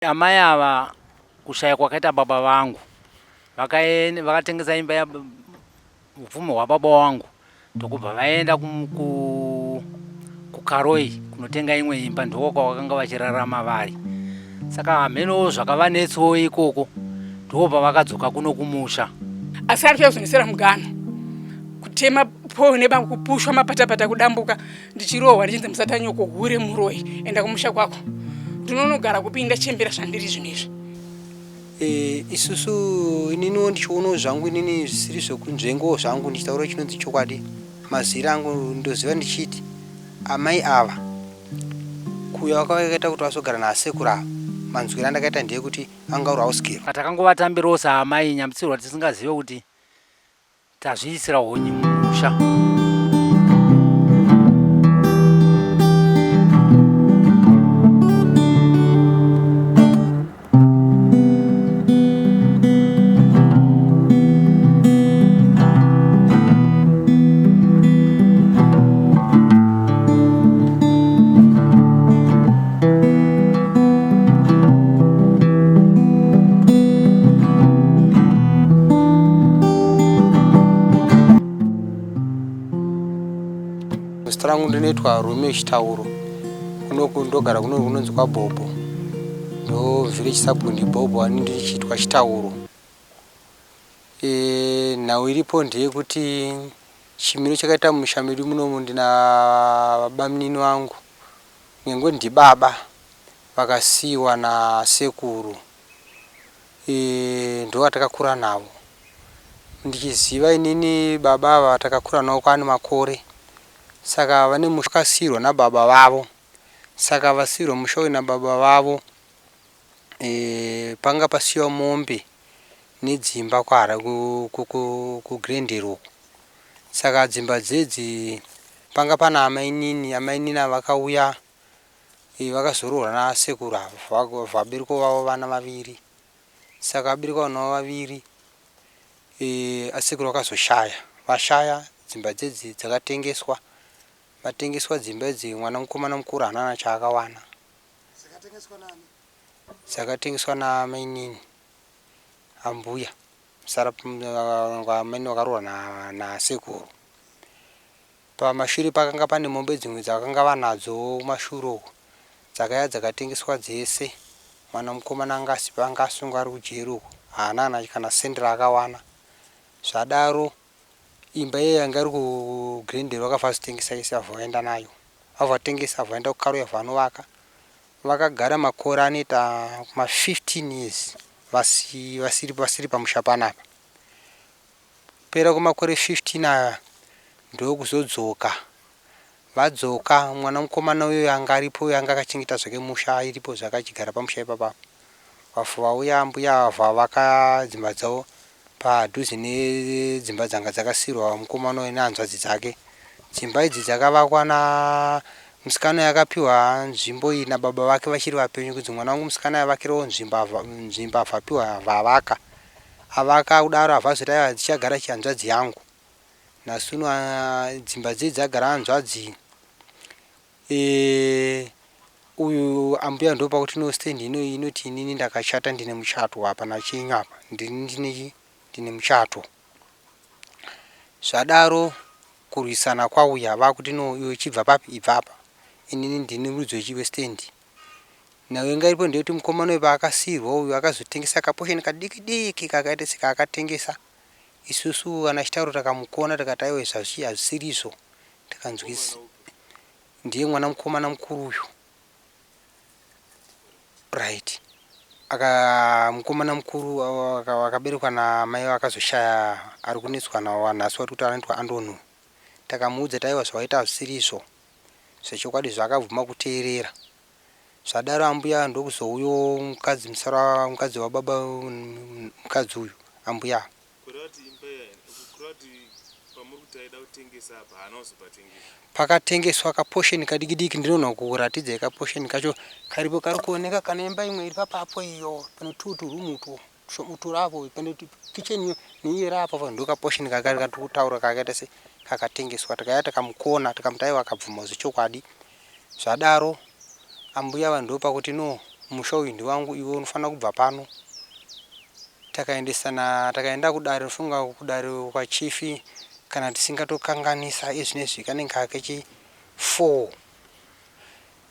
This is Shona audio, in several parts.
Amai ava kushaya kwakaita baba vangu vakatengesa imba ya upfumo hwababa wangu ndokubva vaenda kukaroi kunotenga imwe imba, ndiko kwavakanga vachirarama vari. Saka hamenowo zvakavanetsawo ikoko, ndobva vakadzoka kuno kumusha. Asi ari kuzondisera mugano kutema pone kupushwa mapatapata kudambuka ndichirohwa ndichinzi musata nyoko hure muroi enda kumusha kwako. Ndinonogara kupinda chembera zvandiri zvinezvi. Isusu ininiwo ndichionawo zvangu inini zvisiri zvekunzvengowo zvangu ndichitaura chinonzi chokwadi. Mazira angu ndoziva ndichiti amai ava kuya wakavaita kuti vasogara nasekuru ava, manzwira andakaita ndiye kuti angaurawo sikero. Takangovatambirawo saamai nyambisirwa tisingazive kuti tazviisira honye mumusha. Zita rangu ndinoitwa Romeo Chitauro. Ndogara kunonzi kwaBhobho. Ndo village sabhundi Bhobho ani ndichitwa Chitauro. Nhau iripo ndeyekuti chimiro chakaita mumusha medu munomu ndina babamunini wangu. Nyangwe ndibaba vakasiyiwa nasekuru. Ndo vatakakura navo. Ndichiziva inini baba ava vatakakura navo kwaane makore. Saka vane musha vakasiyirwa nababa vavo. Saka vasiyirwa musha uyu nababa vavo, panga pasiyiwa mombe nedzimba kwahara kuGrendero. Saka dzimba dzedzi panga pana amainini ava vakauya vakazoroorwa nasekuru ava vabereka vavo vana vaviri. Saka vabereka vana vaviri asekuru vakazoshaya. Vashaya dzimba dzedzi dzakatengeswa. Vatengeswa dzimba idzi mwana mukomana mukuru haana chaakawana. Dzakatengeswa namainini ambuya. Sara amainini vakaroorwa nasekuru. Pamashure pakanga pane mombe dzimwe dzavakanga vanadzo kumashure dzakauya dzakatengeswa dzese. Mwana mukomana anga asungwa ari kujeri uko haana kana sendi raakawana. Zvadaro imba iye yanga iri kuGrendero vakafa kuzotengesa yese vabva vaenda nayo. Vabva vatengesa vaenda kuKaroi vanovaka. Vakagara makore anoita 15 years vasiri pamusha panapa. Kupera kwemakore 15 aya ndokuzodzoka. Vadzoka mwana mukomana uyo anga aripo anga akachengeta zvake musha iripo zvakachigara pamusha ipapo. Vabva vauya ambuya vavaka dzimba dzavo padhuze nedzimba dzanga dzakasiyirwa mukomana uyu nehanzvadzi dzake. Dzimba idzi dzakavakwa musikana akapiwa nzvimbo iyi nababa vake vachiri vapenyu kuti mwana wangu musikana avakirawo nzvimbo avapiwa vavaka. Avaka kudaro avazoti aiwa dzichagara chihanzvadzi yangu. Nasuno dzimba dzidzi dzagara hanzvadzi. Uyu ambuya ndopakuti stendi inoti inini ndakashata ndine muchato apa nachinyu apa. Ndine muchato. Zvadaro kurwisana kwauya vakuti no iwe chibva papi ibva apa. Inini ndine rudzi rwechiwestendi. Nhau inga iripo ndeyekuti mukomana uyu paakasiyirwa uyu akazotengesa kaposheni kadiki diki kakaita sekaakatengesa. Isusu ana Chitauro takamukona tikati aiwa hazvisirizvo. Tikanzwisa ndiye mwana mukomana mukuru uyu. Right. Mukomana mukuru akaberekwa namai vakazoshaya ari kunetswa nawo nhasi kuti anoitwa Andonu. Takamuudza taiwa zvawaita hazvisirizvo. Zvechokwadi zvakabvuma kuteerera. Zvadaro ambuya ndokuzouyo mukadzi wababa mukadzi uyu ambuya. Pakatengeswa kaposheni kadiki diki ndinoona kuratidza kaposheni kacho karipo kari kuoneka kana imba imwe iri papapo iyo pane turavo pane kicheni niye rapo ndo kaposheni kakari katikutaura kakaita se kakatengeswa. Takaya takamukona tikamutaiwa akabvuma zvechokwadi. Zvadaro ambuya vanhu ndopakuti no musha uyu ndi wangu, iwe unofanira kubva pano. Takaenda kudare, funga kudare kwa chifi kana tisingatokanganisa izvinezvi kanenge kakechi 4.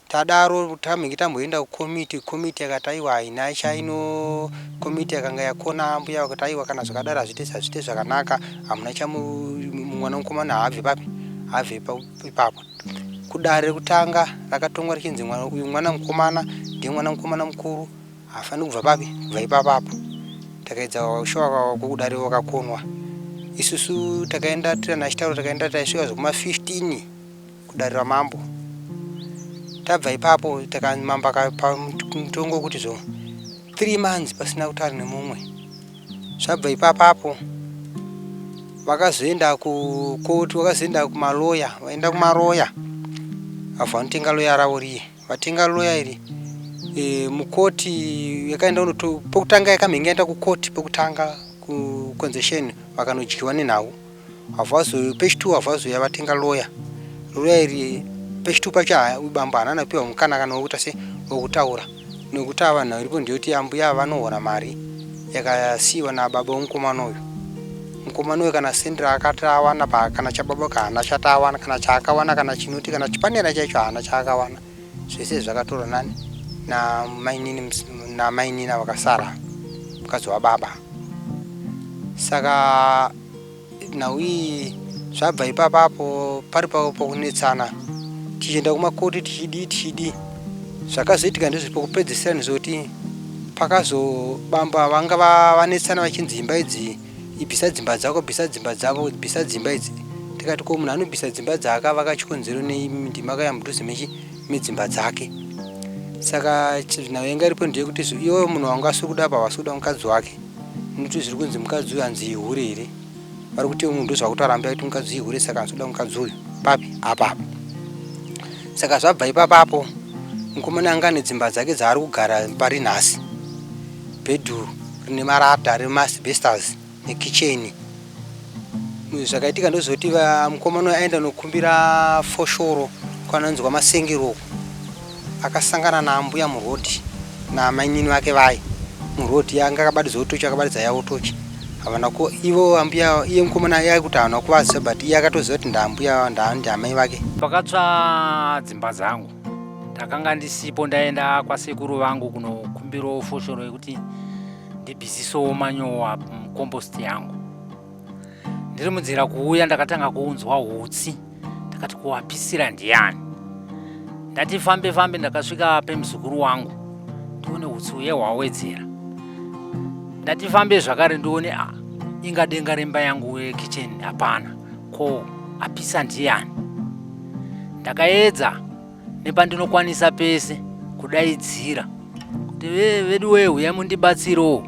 Tadaro tamhingi tamboenda kukomiti yakati aiwa haina chaino, komiti yakanga yakona ambuya vakati aiwa kana zvakadaro hazviite zvakanaka, hamuna mwana mukomana haabve papi, haabve ipapo. Kudare kutanga rakatongwa richinzi uyu mwana mukomana ndiye mwana mukomana mukuru, hafaniri kubva papi, kubva ipapapo. Takaedza kushoka kudare wakakonwa. Isusu takaenda tirana chitauro, takaenda taisvika zvekuma 15 kudare ramambo. Tabva ipapo takamamba pamutongo kuti 3 months pasina kutaura nemumwe. Zvabva ipapapo vakazoenda kukoti, vakazoenda kumaloya, vaenda kumaroya vabva vanotenga loya ravo riye. Vatenga loya iri mukoti yakaenda pokutanga yakamhinga yaenda kukoti pokutanga kuconzession vakanodyiwa nenhau. Pechitatu havhazoya vatenga loya. Loya iri pechitatu pacho bambo haana kupiwa mukana kana wokuita se wokutaura, nekuti ava nhau iripo ndiyoti ambuya vanohora mari yakasiyiwa nababa womukomana uyu. Mukomana uyu kana sendera akati awana kana chababa kana chatawana, kana chaakawana, kana chinoti kana chipanera chaicho haana chaakawana, zvese zvakatorwa nani namainini vakasara mukadzi wababa. Saka nhau iyi zvabva ipapapo pari pokunetsana, tichienda kumakoti tichidi zvakazoitika ndizvo pokupedzisira ndizvoti pakazobamba vanga vanetsana vachinzi imba idzi ibvisa dzimba dzako, bvisa dzimba dzavo, bvisa dzimba idzi. Tikati ko munhu anobvisa dzimba dzaakavaka chikonzero ndima kaya mudhuze medzimba dzake. Saka nhau yanga iripo ndeyekuti iwe munhu wanga asiri kuda apa, wasi kuda mukadzi wake, nekuti zviri kunzi mukadzi uyu hanzi ihure here. Vari kuti munhu ndozvakutaramba kuti mukadzi ihure, saka hanzi kuda mukadzi uyu papi apapo. Saka zvabva ipapapo mukomana anga nedzimba dzake dzaari kugara pari nhasi, bedhuru rine marata remasibestas nekicheni. Zvakaitika ndozoti mukomana aenda nokumbira foshoro kwanonzi kwamasengero, akasangana naambuya murodhi namainini vake vai murodhi. Anga akabatidzwa tochi, akabatidza yavo tochi. Havana ko ivo ambuya, iye mukomana aiya kuti havana kuvaziva, but iye akatoziva kuti ndaambuya ndiamai vake. Pakatsva dzimba dzangu ndakanga ndisipo, ndaenda kwasekuru vangu kunokumbirawo foshoro yekuti ndibhizisewo manyowa mukombosti yangu. Ndiri munzira kuuya ndakatanga kuunzwa hutsi, ndakati kuwapisira ndiani. Ndati fambe ndakasvika pemuzukuru wangu ndione hutsi uye hwawedzera. Ndati fambe zvakare ndione inga denga remba yangu yekicheni hapana, ko apisa ndiani. Ndakaedza nepandinokwanisa pese kudaidzira kuti vedu uyai mundibatsirewo,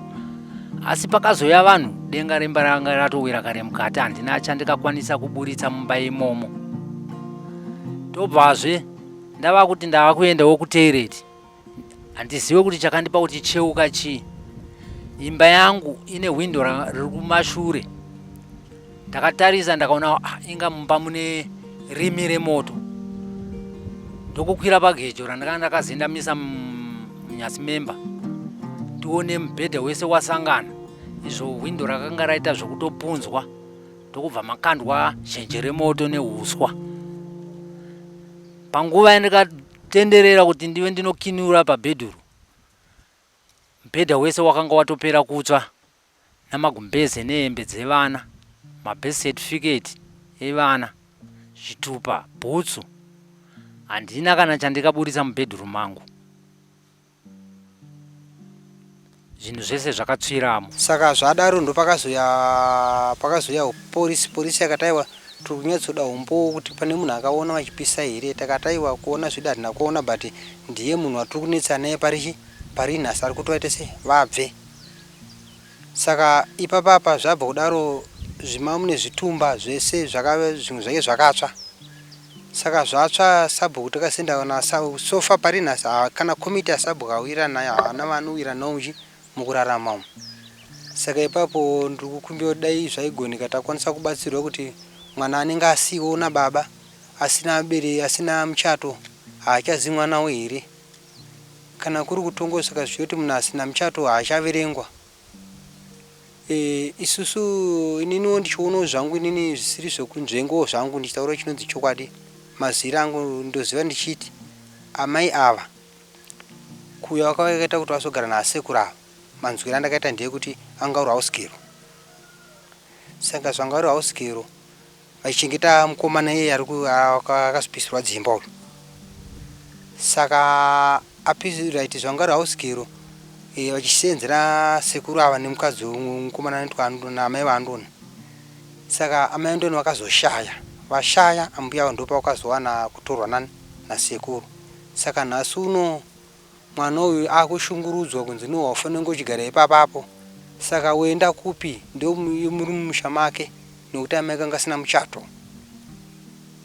asi pakazoya vanhu denga remba ranga ratowira kare mukati, handina chandikakwanisa kuburitsa mumba imomo. Tobvazve ndava kuti ndava kuendawo kutoireti, handizive kuti chakandipa kuti cheuka chii. Imba yangu ine hwindo riri kumashure. Ndakatarisa ndakaona inga mumba mune rimi remoto. Ndokukwira pagejo randakanga ndakazendamisa munyasi memba, tione mubhedha wese wasangana. Izvo hwindo rakanga raita zvokutopunzwa, ndokubva makandwa zhenje remoto nehuswa. Panguva yandikatenderera kuti ndive ndinokinura pabhedhuru, mubhedha wese wakanga watopera kutsva, namagumbeze nehembe dzevana, mabirth certificate evana, zvitupa, bhutsu. Handina kana chandikaburitsa mubhedhuru mangu. Zvinhu zvese zvakatsviramo. Saka zvadaro ndo pakazoya polisi yakati aiwa tiri kunyatsoda umbo kuti pane munhu akaona vachipisa here. Takati aiwa kuona zvida hatina kuona, but ndiye munhu watiri kunetsa naye pari nhasi ari kuti vaite se vabve. Saka ipapapa zvabva kudaro zvimamune zvitumba zvese zvinhu zvake zvakatsva. Saka zvatsva sabhuku takasenda na sofa pari nhasi kana komiti asabhuku awira nayo haana vanowira naunji mukurarama umu. Saka ipapo ndiri kukumbira dai zvaigoneka takwanisa kubatsirwa kuti mwana anenge asiwo nababa asina muchato haachazi mwanawo here, kana kuri kutongosa zvoti munhu asina muchato haachaverengwa. Isusu ininiwo ndichionawo zvangu inini zvisiri zvekunzvengowo zvangu ndichitaura chinonzi chokwadi. Mazira angu ndoziva ndichiti amai ava kuuya wakavaita kuti vasogara nasekuru ava, manzwiro andakaita ndeyekuti anga uri house girl. Saka zvanga uri house girl vachichengeta mukomana iye akazopisirwa dzimba uyu. Saka apiraiti zvanga uri house girl vachisenzera sekuru ava nemukadzi mukomana namai vaandoni. Saka amai andoni vakazoshaya, vashaya ambuya avo ndopa vakazowana kutorwa nasekuru. Saka nhasi uno mwana uyu akushungurudzwa kunzi niwo wafanira ngochigara ipapapo. Saka woenda kupi ndio muri mumusha make nokuti amai kanga asina muchato.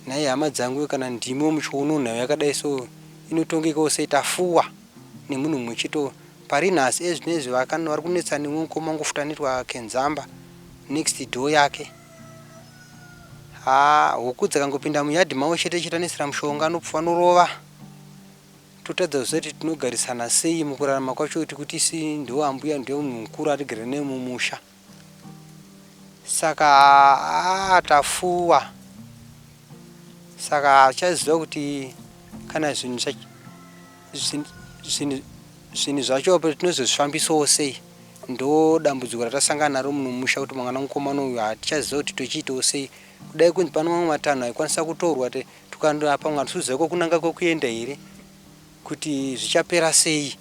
Nhai hama dzangu kana ndimiwo muchiuno nayo yakadai so inotongekawo seitafuwa nemunhu mumwe chete. Pari nhasi ezvinezvi vari kunetsa nemwe mukoma ngofutanirwa Kenzamba next door yake. Huku dzakangopinda muyadhi mawo chete chitanisira mushonga anopfuwa norova. Totadza kuzoti tinogarisana sei mukurarama kwacho kuti isi ndiwo ambuya ndiwo munhu mukuru atigere naye mumusha. Saka tafuwa. Saka achaziva kuti kana zvinhu zvacho tinozozvifambisawo sei. Ndo dambudziko ratasangana naro munhu mumusha kuti mwana mukomana uyu hatichaziva kuti tochiitawo sei. Kudai kunzi pano mamwe matanho aikwanisa kutorwa tukandoapa mwana tichiziva kunanga kwekuenda here kuti zvichapera sei.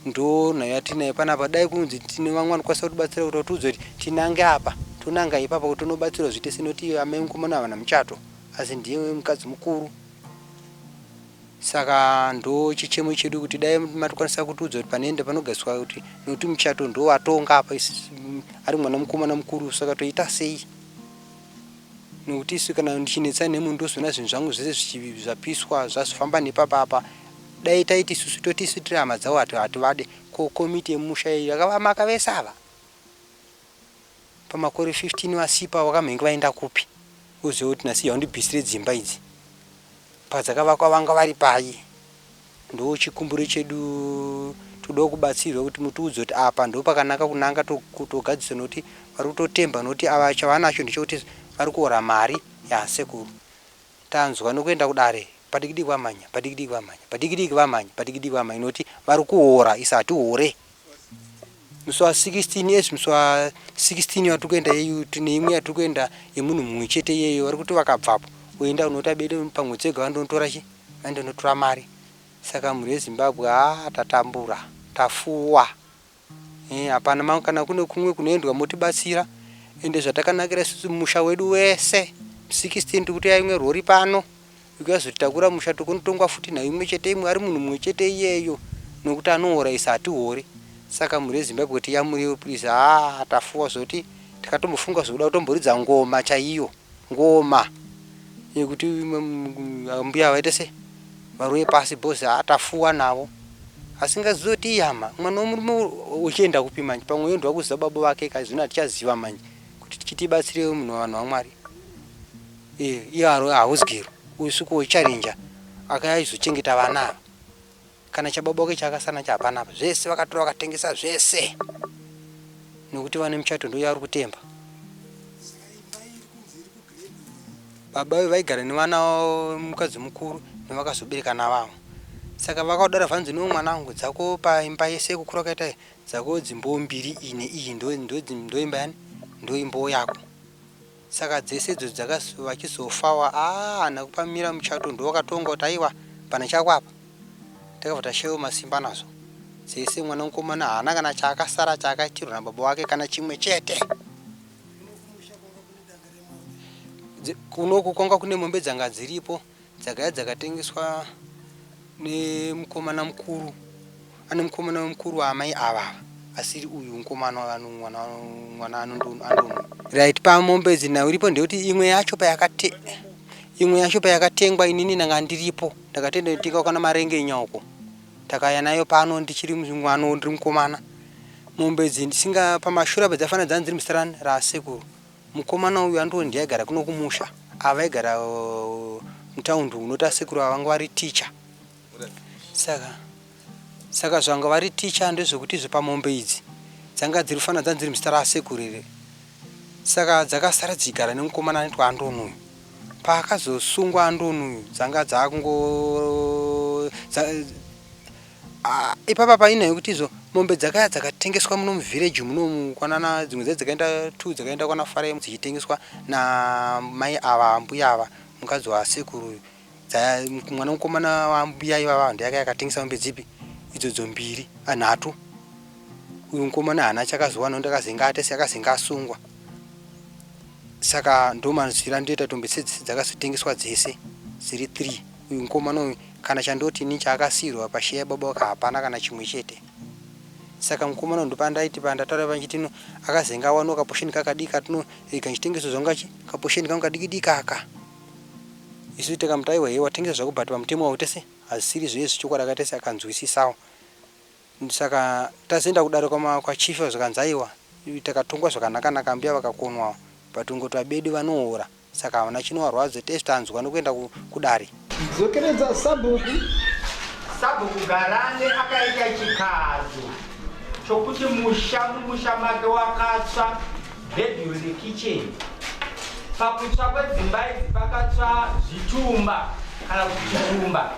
Ndo nhayo yatinayo panapa. Dai kunzi tine vamwe vanokwanisa kutibatsira kuti tiudze kuti tinange apa tonanga ipapa kuti tonobatsirwa zvite senoti amai mukomana havana muchato asi ndiye mukadzi mukuru. Saka ndo chichemo chedu kuti dai matokwanisa kutiudza kuti panoenda panogariswa kuti nokuti muchato ndo watonga apa ari mwana mukomana mukuru. Saka toita sei nokuti isu kana ndichinetsa nemunhu ndozona zvinhu zvangu zvese zvapiswa zvazofamba nepapapa. Dai taiti isusu toti isu tiri hama dzavo hativade komiti yemusha yakavamaka vese ava pamakore 15 vasipa vakamhenge vaenda kupi. Uzive kuti nhasi yaundibvisire dzimba idzi padzakavakwa vanga vari pai. Ndo chikumbiro chedu toda kubatsirwa kuti mutiudze kuti apa ndo pakanaka kunanga kutogadzisa nokuti vari kutotemba nokuti ava chavanacho ndechekuti vari kuora mari yasekuru. Tanzwa nokuenda kudare padikidiki vamanya padikidiki vamanya padikidiki vamanya padikidiki vamanya nokuti vari kuora isi hatihore. Musi wa16 ezvi musi wa16 watiri kuenda yeyu tine imwe yatiri kuenda yemunhu mumwe chete iyeyo vari kuti vakabvapo oenda unoti abede pamwedzi wega vandonotora chi vandonotora mari. Saka mhuri yeZimbabwe tatambura tafuwa. Hapana kana kune kumwe kunoendwa motibatsira ende zvatakanakira isusu musha wedu wese 16 tikuti yaimwe rori pano ikazotakura musha tokunotongwa futi nayo imwe chete imwe ari munhu mumwe chete iyeyo nokuti anoora isi hatihori. Saka mhuri yeZimbabwe tiyamuriwo please. Tafuwa zoti tikatombofunga zvokuda kutomboridza ngoma chaiyo ngoma yekuti mbuya vaite se varoye pasi bhozi tafuwa navo asingazoti hama mwana womurume uchienda kupi manje pamwe yondwa kuziva baba vake kazvino hatichaziva manje kuti tichitibatsirewo munhu wavanhu vaMwari. Iye house girl usuku charenja akaizochengeta vana ava kana chababa wake chakasana chapana zvese vakatora vakatengesa zvese nokuti vane muchato ndo yavari kutemba. Baba vaigara nevana mukadzi mukuru nevakazobereka navavo. Saka vakadara vanzi no mwana wangu dzako paimba yese kukura kaita dzako dzimbo mbiri ine iyi ndo imba yani ndo imbo yako. Saka dzese dzo vachizofawa nakupamira muchato ndo wakatonga kuti aiwa pana chako apa takabva tashayiwa masimba nazo dzese. Mwana mukomana haana kana chaakasara chaakaitirwa nababa wake kana chimwe chete. Kunoku kwanga kune mombe dzanga dziripo dzakaya dzakatengeswa nemukomana mukuru ane mukomana mukuru waamai ava asiri uyu mukomana mwana andono right pamombe dzina uripo ndekuti imwe yacho payakatengwa inini nanga ndiripo ndakatenda tika kana marenge nyauko takaya nayo pano ndichiri mwana ndiri mukomana. Mombe dzisinga pamashura padzafana dzanzi dziri musarani rasekuru. Mukomana uyu andoni ndiaigara kuno kumusha avaigara mutaundi unoti asekuru vanga vari ticha. Saka saka zvanga vari ticha ndezvekuti zvepamombe idzi dzanga dziri fana dzanzi dziri muzita rasekuru saka dzakasara dzigara nemukomana anoitwa Andoni uyu. Paakazosungwa Andoni uyu dzanga dzakungo ipapa paina yekuti izvo mombe dzakaya dzakatengeswa muno muvillage muno kwanana dzimwe dzakaenda 2 dzakaenda kwana Farem dzichitengeswa namai ava mbuya ava mukadzi wasekuru uyu. Mwana mukomana wambuya ivava ndiye akatengesa mombe dzipi idzodzo 2 3. Uyu mukomana hana chakazowana ndakazenga atese akazenga asungwa. Saka ndomanzira ndoita tombe dzakazotengeswa dzese dziri 3. Uyu mukomana uyu kana chandoti ni chaakasirwa pashiya baba hapana kana chimwe chete. Saka mukomana ndo pandaiti pandataura panchitino akazenga wano kaposheni kakadika tuno kanchitengeso zongachi kaposheni kanga dikidika aka. Isu takamtaiwa hewa tengesa zvakubhatwa mutemo wautese asiri zvese chokwadi akatese akanzwisisawo. Saka tazenda kudaro kwa chief zvakanzaiwa takatongwa zvakanaka mbiya vakakonwa patungoto abedu vanoora. Saka havana chinowarwadza test anzwa nokuenda kudare. Zokeredza Sabhuku Garane akaita chikazo chokuti musha make wakatsva bedroom kitchen. Pakutsva kwedzimba idzi pakatsva zvitumba kana kuti zvitumba.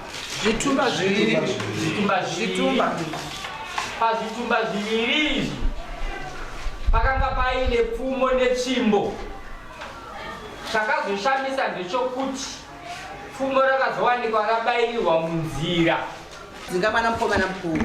Pazvitumba zviviri izvi pakanga paine pfumo netsvimbo. Chakazoshamisa ndechokuti pfumo rakazowanikwa rabayirirwa munzira. Dzinga mwana mukomana mukuru.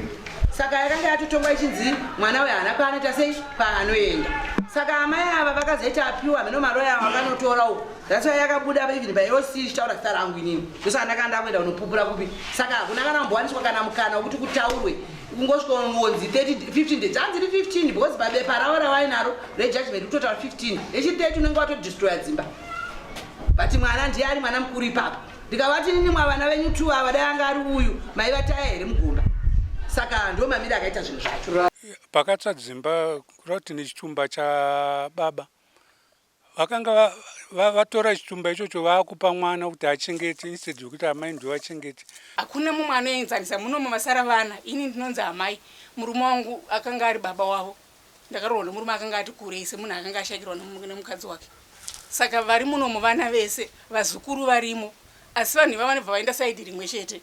Saka yakanga yatotongwa ichinzi mwana we hana paanoita sei paanoenda. Saka amai ava vakazoita apiwa meno maroya vakanotora uko. That's why yakabuda even by OC ichitaura zita rangu inini. Ndosa ndakanda kuenda unopupura kupi. Saka hakuna kana mbowaniswa kana mukana wekuti kutaurwe. Kungosvika ngonzi 15 days. Hanzi 15 because pabepa ravo rawainaro rejudgment total 15. Echitete unenge watodestroya dzimba. But mwana ndiye ari mwana mukuru ipapo. Ndikavati nini mwana venyu 2 ava dai anga ari uyu mai vataya here mugunda. Saka ndo mamira akaita zvinhu zvacho. Pakatsva dzimba kurati nechitumba chababa. Vakanga vatora chitumba ichocho vakupa mwana kuti achengete instead yokuti amai ndiwo achengete. Hakuna mumwe anoenzanisa muno masara vana. Ini ndinonzi amai. Murume wangu akanga ari baba wavo. Ndakarohwa murume akanga ati kureise munhu akanga ashakirwa nemukadzi wake. Saka vari muno vana vese vazukuru varimo. Asi vanhu ivava vanobva vaenda saidi rimwe chete.